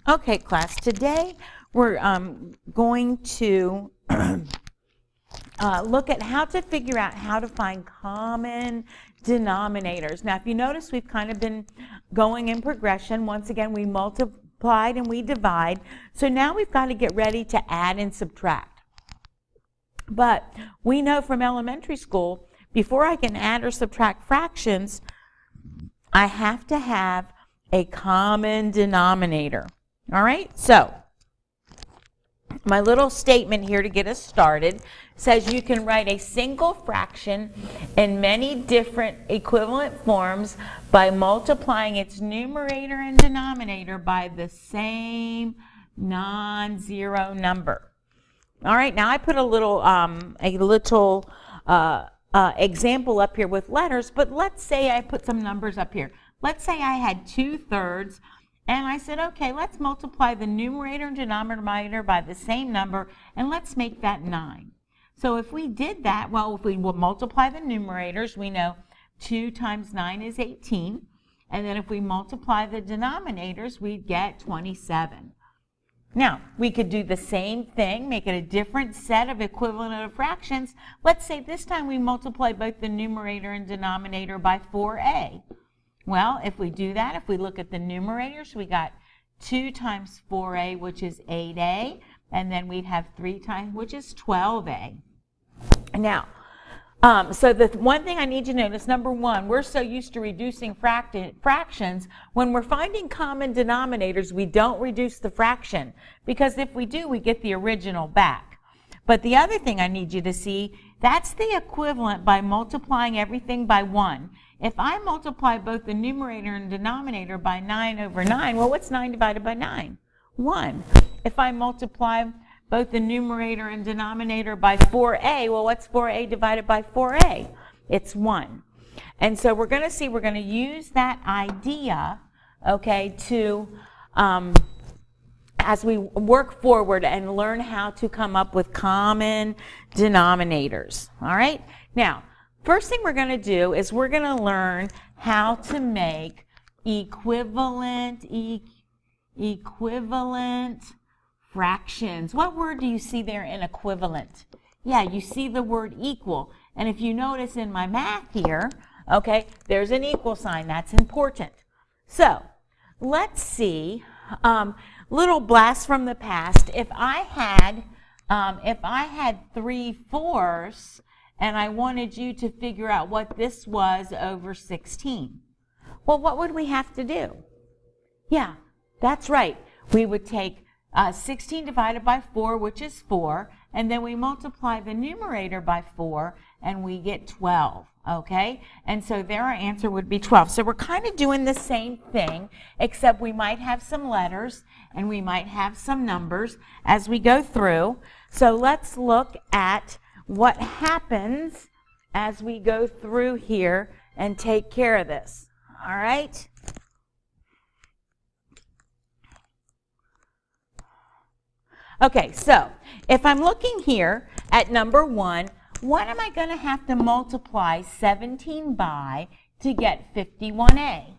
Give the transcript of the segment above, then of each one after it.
Okay, class, today we're going to look at how to figure out how to find common denominators. Now, if you notice, we've kind of been going in progression. Once again, we multiplied and we divide. So now we've got to get ready to add and subtract. But we know from elementary school, before I can add or subtract fractions, I have to have a common denominator. All right, so my little statement here to get us started says you can write a single fraction in many different equivalent forms by multiplying its numerator and denominator by the same non-zero number. All right, now I put a little example up here with letters, but let's say I put some numbers up here. Let's say I had 2/3. And I said, okay, let's multiply the numerator and denominator by the same number, and let's make that 9. So if we did that, well, if we will multiply the numerators, we know 2 times 9 is 18. And then if we multiply the denominators, we'd get 27. Now, we could do the same thing, make it a different set of equivalent of fractions. Let's say this time we multiply both the numerator and denominator by 4a. Well, if we do that, if we look at the numerators, we got 2 times 4a, which is 8a, and then we'd have 3 times, which is 12a. Now, so the one thing I need you to notice, number one, we're so used to reducing fractions, when we're finding common denominators, we don't reduce the fraction, because if we do, we get the original back. But the other thing I need you to see, that's the equivalent by multiplying everything by 1. If I multiply both the numerator and denominator by 9/9, well, what's 9 divided by 9? 1. If I multiply both the numerator and denominator by 4a, well, what's 4a divided by 4a? It's 1. And so we're going to see, we're going to use that idea, okay, to, as we work forward and learn how to come up with common denominators. All right? Now, first thing we're going to do is we're going to learn how to make equivalent fractions. What word do you see there in equivalent? Yeah, you see the word equal. And if you notice in my math here, okay, there's an equal sign. That's important. So, let's see, little blast from the past. If I had 3/4 and I wanted you to figure out what this was over 16. Well, what would we have to do? Yeah, that's right. We would take 16 divided by 4, which is 4, and then we multiply the numerator by 4, and we get 12, okay? And so there our answer would be 12. So we're kind of doing the same thing, except we might have some letters, and we might have some numbers as we go through. So let's look at what happens as we go through here and take care of this. All right? Okay, so if I'm looking here at number 1, what am I going to have to multiply 17 by to get 51a?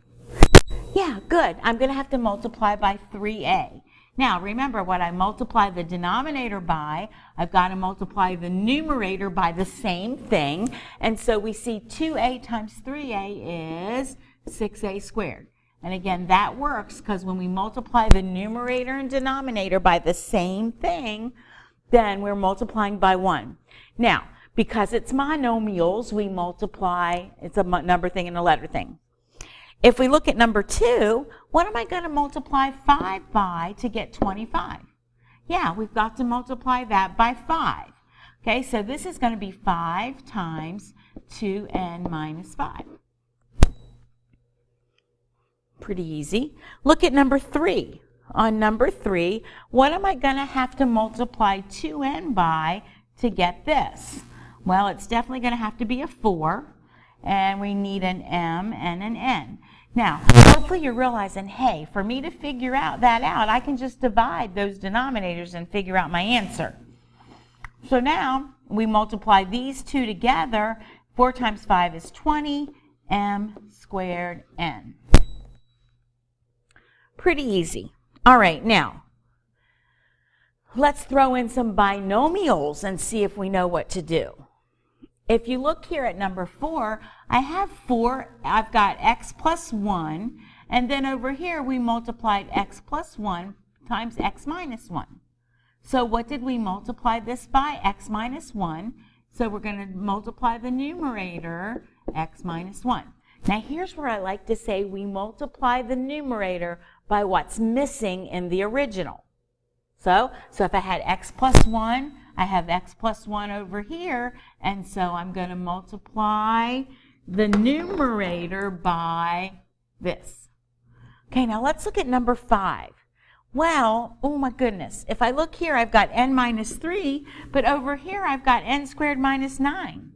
Yeah, good. I'm going to have to multiply by 3a. Now, remember, what I multiply the denominator by, I've got to multiply the numerator by the same thing. And so we see 2a times 3a is 6a squared. And again, that works because when we multiply the numerator and denominator by the same thing, then we're multiplying by 1. Now, because it's monomials, we multiply, it's a number thing and a letter thing. If we look at number 2, what am I going to multiply 5 by to get 25? Yeah, we've got to multiply that by 5. Okay, so this is going to be 5 times 2n minus 5. Pretty easy. Look at number 3. On number 3, what am I going to have to multiply 2n by to get this? Well, it's definitely going to have to be a 4, and we need an m and an n. Now, hopefully you're realizing, hey, for me to figure that out, I can just divide those denominators and figure out my answer. So now, we multiply these two together. 4 times 5 is 20, m squared n. Pretty easy. All right, now, let's throw in some binomials and see if we know what to do. If you look here at number 4, I have 4, I've got x plus 1, and then over here we multiplied x plus 1 times x minus 1. So what did we multiply this by? X minus 1. So we're going to multiply the numerator, x minus 1. Now here's where I like to say we multiply the numerator by what's missing in the original. So if I had x plus 1, I have x plus 1 over here, and so I'm going to multiply the numerator by this. Okay, now let's look at number 5. Well, oh my goodness, if I look here, I've got n minus 3, but over here I've got n squared minus 9.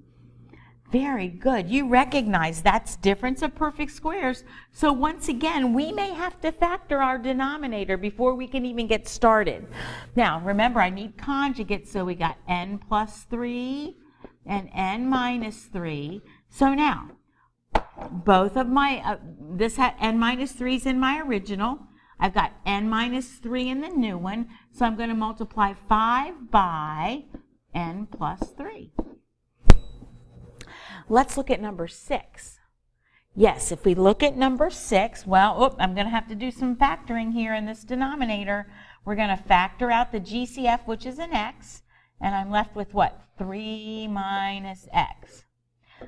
Very good. You recognize that's difference of perfect squares. So once again, we may have to factor our denominator before we can even get started. Now, remember, I need conjugates, so we got n plus 3 and n minus 3. So now, both of my, this had n minus 3's in my original. I've got n minus 3 in the new one, so I'm going to multiply 5 by n plus 3. Let's look at number 6. Yes, if we look at number 6, well, I'm going to have to do some factoring here in this denominator. We're going to factor out the GCF, which is an x, and I'm left with what? 3 minus x.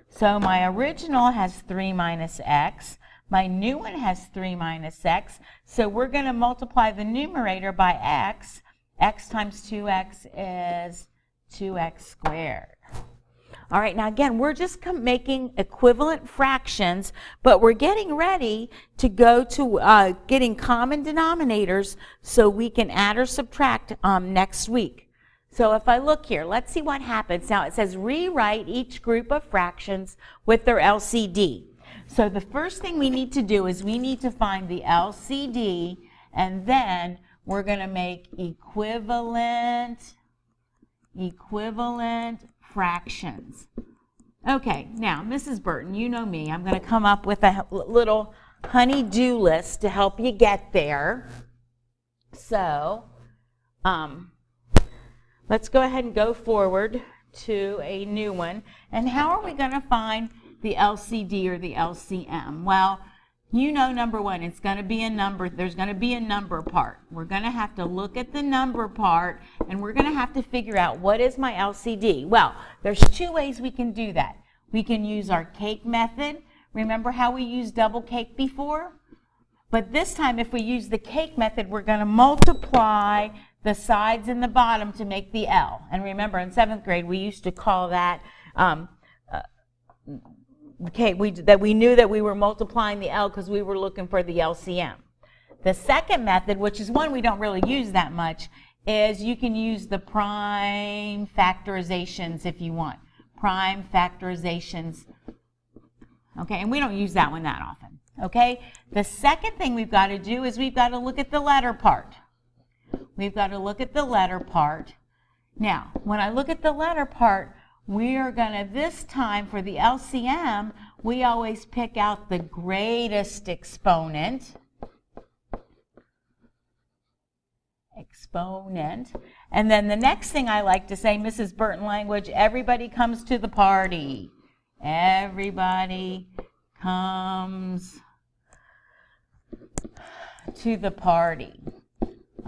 So my original has 3 minus x. My new one has 3 minus x. So we're going to multiply the numerator by x. X times 2x is 2x squared. All right, now again, we're just making equivalent fractions, but we're getting ready to go to getting common denominators so we can add or subtract next week. So if I look here, let's see what happens. Now it says rewrite each group of fractions with their LCD. So the first thing we need to do is we need to find the LCD, and then we're going to make equivalent fractions. Okay, now, Mrs. Burton, you know me. I'm going to come up with a little honey-do list to help you get there. So, let's go ahead and go forward to a new one. And how are we going to find the LCD or the LCM? Well, you know, number 1, it's going to be a number. There's going to be a number part. We're going to have to look at the number part, and we're going to have to figure out what is my LCD. Well, there's 2 ways we can do that. We can use our cake method. Remember how we used double cake before? But this time, if we use the cake method, we're going to multiply the sides and the bottom to make the L. And remember, in 7th grade, we used to call that we knew that we were multiplying the L because we were looking for the LCM. The second method, which is one we don't really use that much, is you can use the prime factorizations if you want. Prime factorizations. Okay, and we don't use that one that often. Okay, the second thing we've got to do is we've got to look at the letter part. We've got to look at the letter part. Now, when I look at the letter part, we are going to, this time for the LCM, we always pick out the greatest exponent. And then the next thing I like to say, Mrs. Burton language, everybody comes to the party. Everybody comes to the party.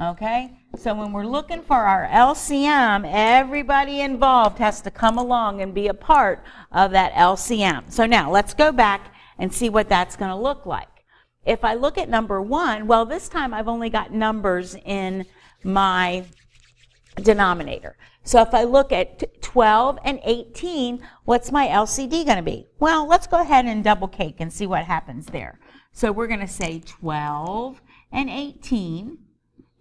Okay? So when we're looking for our LCM, everybody involved has to come along and be a part of that LCM. So now let's go back and see what that's going to look like. If I look at number 1, well, this time I've only got numbers in my denominator. So if I look at 12 and 18, what's my LCD going to be? Well, let's go ahead and double cake and see what happens there. So we're going to say 12 and 18.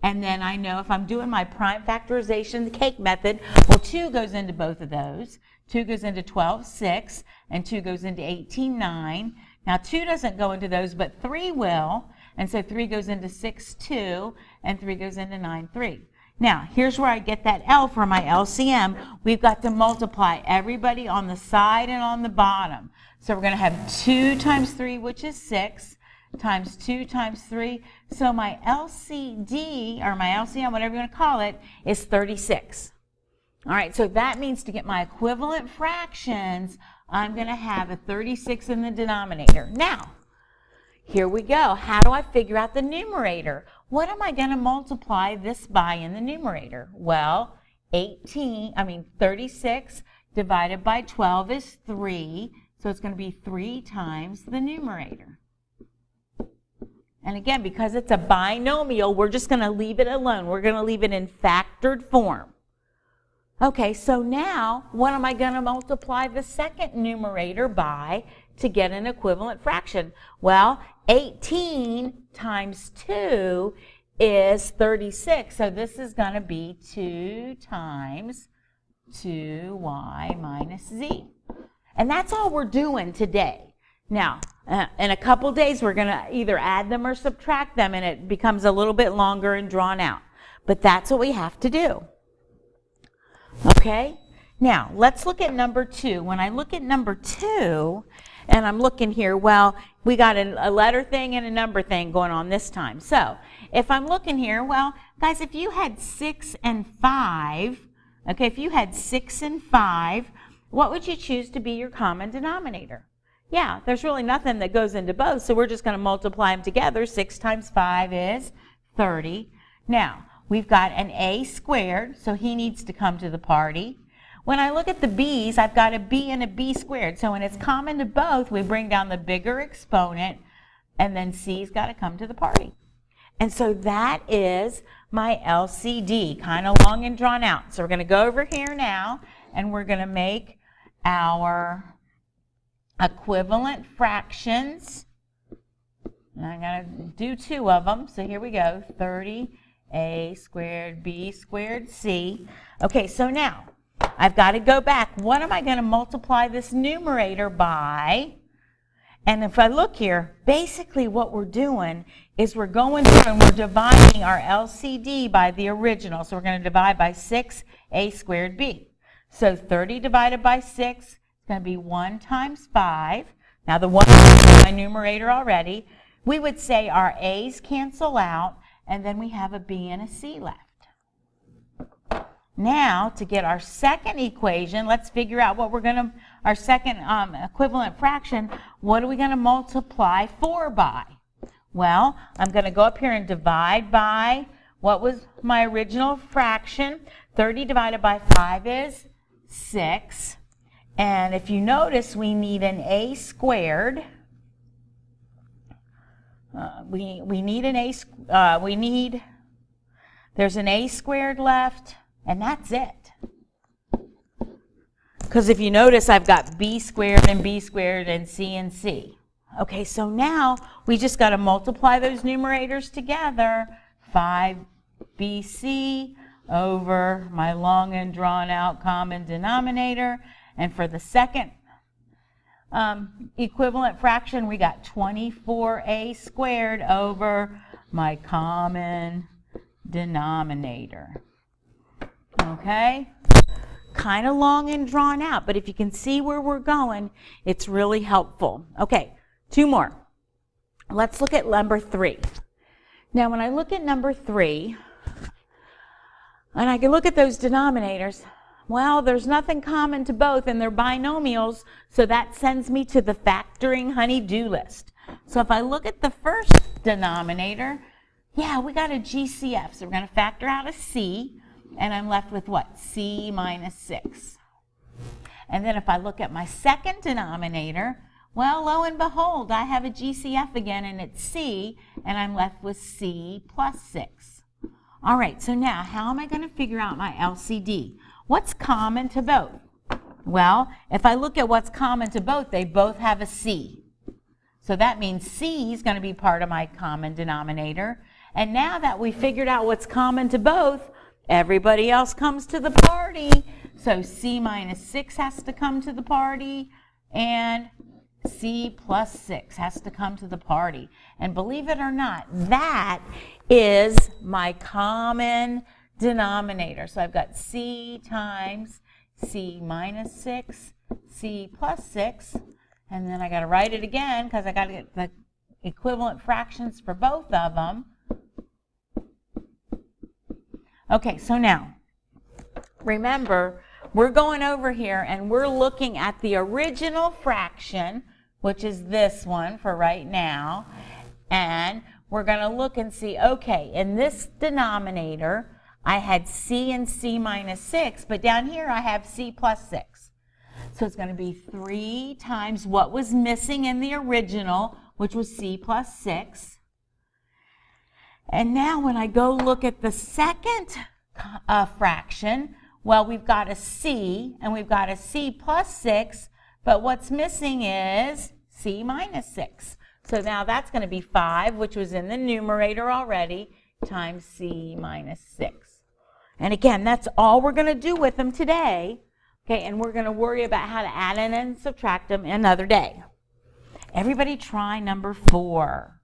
And then I know if I'm doing my prime factorization, the cake method, well, 2 goes into both of those. 2 goes into 12, 6, and 2 goes into 18, 9. Now, 2 doesn't go into those, but 3 will. And so 3 goes into 6, 2, and 3 goes into 9, 3. Now, here's where I get that L for my LCM. We've got to multiply everybody on the side and on the bottom. So we're going to have 2 times 3, which is 6, times 2 times 3. So my LCD, or my LCM, whatever you want to call it, is 36. All right, so that means to get my equivalent fractions, I'm going to have a 36 in the denominator. Now, here we go. How do I figure out the numerator? What am I going to multiply this by in the numerator? Well, 36 divided by 12 is 3, so it's going to be 3 times the numerator. And again, because it's a binomial, we're just going to leave it alone. We're going to leave it in factored form. Okay, so now what am I going to multiply the second numerator by to get an equivalent fraction? Well, 18 times 2 is 36, so this is going to be 2 times 2y minus z. And that's all we're doing today. Now, in a couple days, we're going to either add them or subtract them, and it becomes a little bit longer and drawn out. But that's what we have to do. Okay? Now, let's look at number 2. When I look at number 2, and I'm looking here, well, we got a letter thing and a number thing going on this time. So, if I'm looking here, well, guys, if you had 6 and 5, okay, if you had 6 and 5, what would you choose to be your common denominator? Yeah, there's really nothing that goes into both, so we're just going to multiply them together. 6 times 5 is 30. Now, we've got an a squared, so he needs to come to the party. When I look at the b's, I've got a b and a b squared. So when it's common to both, we bring down the bigger exponent, and then c's got to come to the party. And so that is my LCD, kind of long and drawn out. So we're going to go over here now, and we're going to make our equivalent fractions. And I'm going to do 2 of them. So here we go, 30a squared b squared c. Okay, so now I've got to go back. What am I going to multiply this numerator by? And if I look here, basically what we're doing is we're going through and we're dividing our LCD by the original. So we're going to divide by 6a squared b. So 30 divided by 6 is going to be 1 times 5. Now the 1 is my numerator already. We would say our a's cancel out, and then we have a b and a c left. Now, to get our second equation, let's figure out what we're going to, our second equivalent fraction, what are we going to multiply 4 by? Well, I'm going to go up here and divide by what was my original fraction. 30 divided by 5 is 6. And if you notice, we need an a squared. There's an a squared left. And that's it. Because if you notice, I've got b squared and c. Okay, so now we just got to multiply those numerators together. 5bc over my long and drawn out common denominator. And for the second equivalent fraction, we got 24a squared over my common denominator. Okay, kind of long and drawn out, but if you can see where we're going, it's really helpful. Okay, 2 more. Let's look at number 3. Now, when I look at number 3, and I can look at those denominators, well, there's nothing common to both, and they're binomials, so that sends me to the factoring honey-do list. So if I look at the first denominator, yeah, we got a GCF, so we're going to factor out a c. And I'm left with what? C minus 6. And then if I look at my second denominator, well, lo and behold, I have a GCF again, and it's C, and I'm left with C plus 6. All right, so now how am I going to figure out my LCD? What's common to both? Well, if I look at what's common to both, they both have a C. So that means C is going to be part of my common denominator. And now that we figured out what's common to both, everybody else comes to the party. So C minus 6 has to come to the party, and C plus 6 has to come to the party. And believe it or not, that is my common denominator. So I've got C times C minus 6, C plus 6, and then I got to write it again because I got to get the equivalent fractions for both of them. Okay, so now, remember, we're going over here and we're looking at the original fraction, which is this one for right now, and we're going to look and see, okay, in this denominator, I had c and c minus 6, but down here I have c plus 6. So it's going to be 3 times what was missing in the original, which was c plus 6. And now when I go look at the second fraction, well, we've got a c and we've got a c plus 6, but what's missing is c minus 6. So now that's going to be 5, which was in the numerator already, times c minus 6. And again, that's all we're going to do with them today. Okay, and we're going to worry about how to add in and subtract them another day. Everybody try number 4.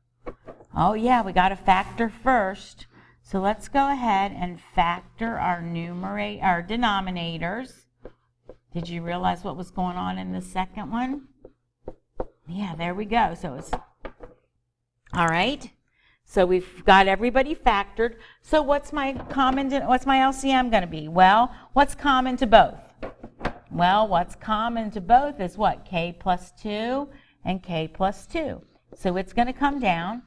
Oh yeah, we got to factor first. So let's go ahead and factor our denominators. Did you realize what was going on in the second one? Yeah, there we go. So it's all right. So we've got everybody factored. So what's my LCM going to be? Well, what's common to both? Well, what's common to both is what? K plus 2 and K plus 2. So it's going to come down,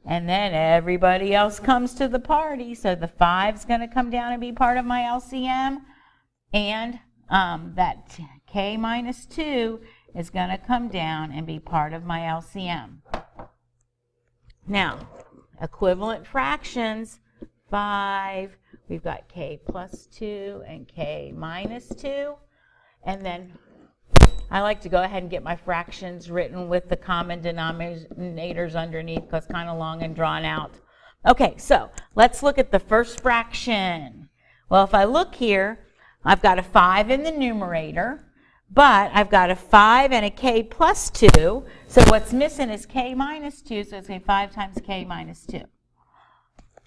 and then everybody else comes to the party. So the 5's going to come down and be part of my LCM, and that K minus 2 is going to come down and be part of my LCM. Now, equivalent fractions, 5, we've got K plus 2 and K minus 2, and then I like to go ahead and get my fractions written with the common denominators underneath because it's kind of long and drawn out. Okay, so let's look at the first fraction. Well, if I look here, I've got a 5 in the numerator, but I've got a 5 and a K plus 2, so what's missing is K minus 2, so it's going to be 5 times K minus 2.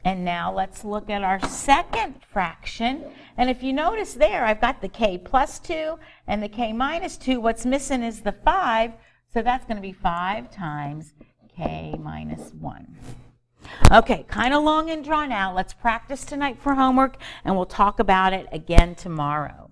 And now let's look at our second fraction. And if you notice there, I've got the K plus 2 and the K minus 2. What's missing is the 5, so that's going to be 5 times K minus 1. Okay, kind of long and drawn out. Let's practice tonight for homework, and we'll talk about it again tomorrow.